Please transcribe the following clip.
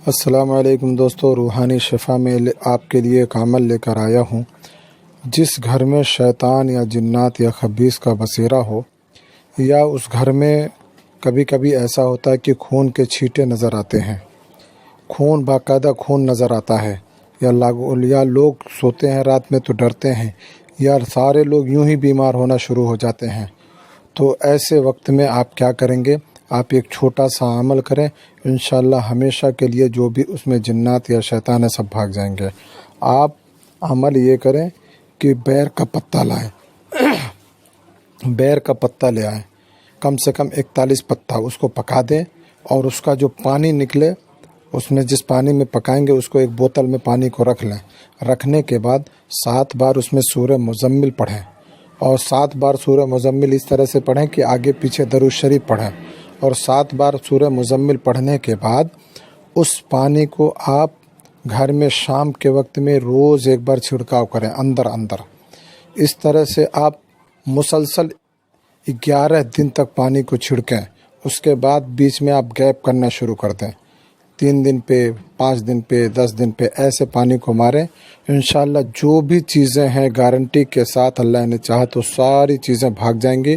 السلام علیکم دوستو، روحانی شفا میں آپ کے لیے ایک عمل لے کر آیا ہوں۔ جس گھر میں شیطان یا جنات یا خبیث کا بسیرا ہو، یا اس گھر میں کبھی کبھی ایسا ہوتا ہے کہ خون کے چھینٹے نظر آتے ہیں، خون باقاعدہ خون نظر آتا ہے، یا لوگ سوتے ہیں رات میں تو ڈرتے ہیں، یا سارے لوگ یوں ہی بیمار ہونا شروع ہو جاتے ہیں، تو ایسے وقت میں آپ کیا کریں گے؟ آپ ایک چھوٹا سا عمل کریں، انشاءاللہ ہمیشہ کے لیے جو بھی اس میں جنات یا شیطان ہے سب بھاگ جائیں گے۔ آپ عمل یہ کریں کہ بیر کا پتہ لائیں، بیر کا پتہ لے آئیں، کم سے کم 41 پتہ، اس کو پکا دیں، اور اس کا جو پانی نکلے، اس میں جس پانی میں پکائیں گے اس کو ایک بوتل میں پانی کو رکھ لیں۔ رکھنے کے بعد 7 بار اس میں سورہ مزمل پڑھیں، اور 7 بار سورہ مزمل اس طرح سے پڑھیں کہ آگے پیچھے درود شریف پڑھیں، اور 7 بار سورہ مزمل پڑھنے کے بعد اس پانی کو آپ گھر میں شام کے وقت میں روز ایک بار چھڑکاؤ کریں اندر۔ اس طرح سے آپ مسلسل 11 دن تک پانی کو چھڑکیں۔ اس کے بعد بیچ میں آپ گیپ کرنا شروع کر دیں، 3 دن پہ، 5 دن پہ، 10 دن پہ، ایسے پانی کو ماریں۔ انشاءاللہ جو بھی چیزیں ہیں گارنٹی کے ساتھ اللہ نے چاہا تو ساری چیزیں بھاگ جائیں گی۔